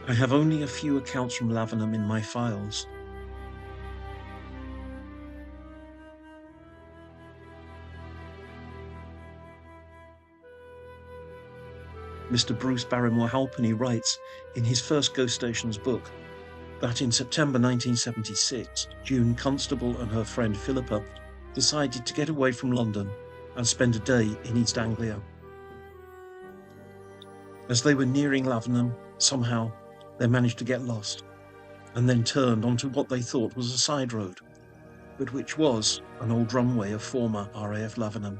I have only a few accounts from Lavenham in my files. Mr. Bruce Barrymore Halpenny writes in his first Ghost Stations book that in September 1976, June Constable and her friend Philippa decided to get away from London and spend a day in East Anglia. As they were nearing Lavenham, somehow they managed to get lost and then turned onto what they thought was a side road, but which was an old runway of former RAF Lavenham.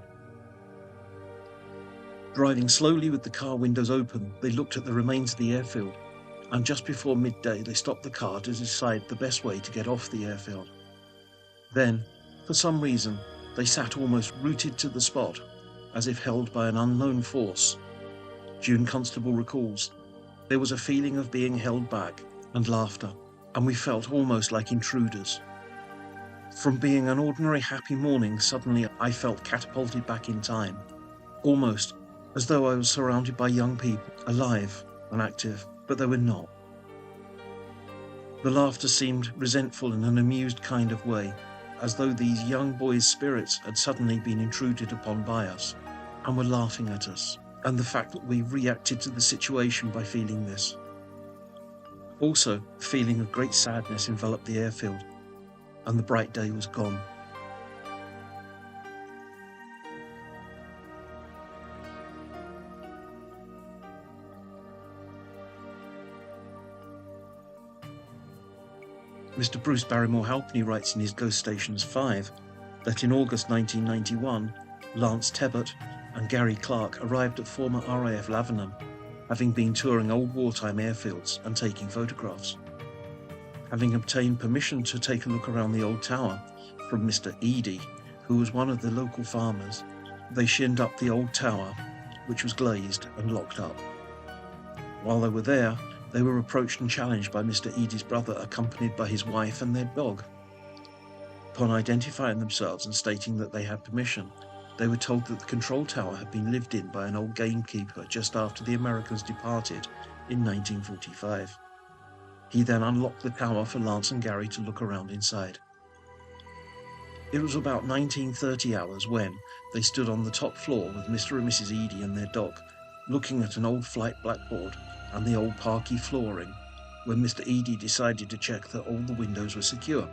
Driving slowly with the car windows open, they looked at the remains of the airfield, and just before midday they stopped the car to decide the best way to get off the airfield. Then, for some reason, they sat almost rooted to the spot, as if held by an unknown force. June Constable recalls, "There was a feeling of being held back and laughter, and we felt almost like intruders. From being an ordinary happy morning, suddenly I felt catapulted back in time, almost as though I was surrounded by young people, alive and active, but they were not. The laughter seemed resentful in an amused kind of way, as though these young boys' spirits had suddenly been intruded upon by us and were laughing at us, and the fact that we reacted to the situation by feeling this. Also, a feeling of great sadness enveloped the airfield, and the bright day was gone." Mr. Bruce Barrymore Halpenny writes in his Ghost Stations 5 that in August 1991, Lance Tebbert and Gary Clark arrived at former RAF Lavenham, having been touring old wartime airfields and taking photographs. Having obtained permission to take a look around the old tower from Mr. Eady, who was one of the local farmers, they shinned up the old tower, which was glazed and locked up. While they were there, they were approached and challenged by Mr. Eady's brother, accompanied by his wife and their dog. Upon identifying themselves and stating that they had permission, they were told that the control tower had been lived in by an old gamekeeper just after the Americans departed in 1945. He then unlocked the tower for Lance and Gary to look around inside. It was about 1930 hours when they stood on the top floor with Mr. and Mrs. Eady and their dog, looking at an old flight blackboard and the old parquet flooring, when Mr. Eady decided to check that all the windows were secure.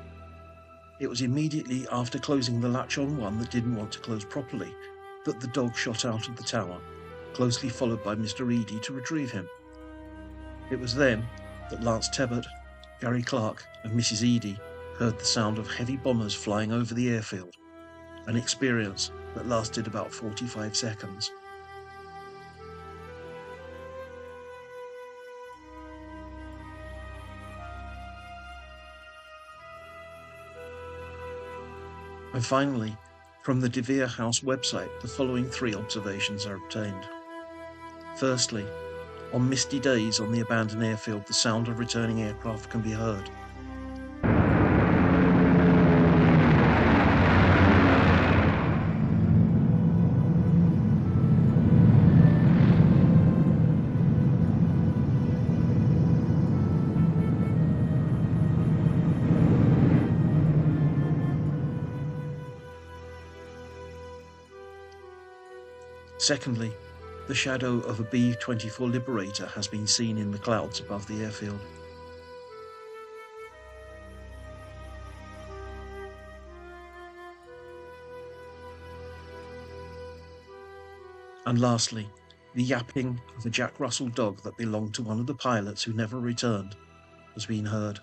It was immediately after closing the latch on one that didn't want to close properly that the dog shot out of the tower, closely followed by Mr. Eady to retrieve him. It was then that Lance Tebbert, Gary Clark and Mrs. Eady heard the sound of heavy bombers flying over the airfield, an experience that lasted about 45 seconds. And finally, from the De Vere House website, the following 3 observations are obtained. Firstly, on misty days on the abandoned airfield, the sound of returning aircraft can be heard. Secondly, the shadow of a B-24 Liberator has been seen in the clouds above the airfield. And lastly, the yapping of a Jack Russell dog that belonged to one of the pilots who never returned has been heard.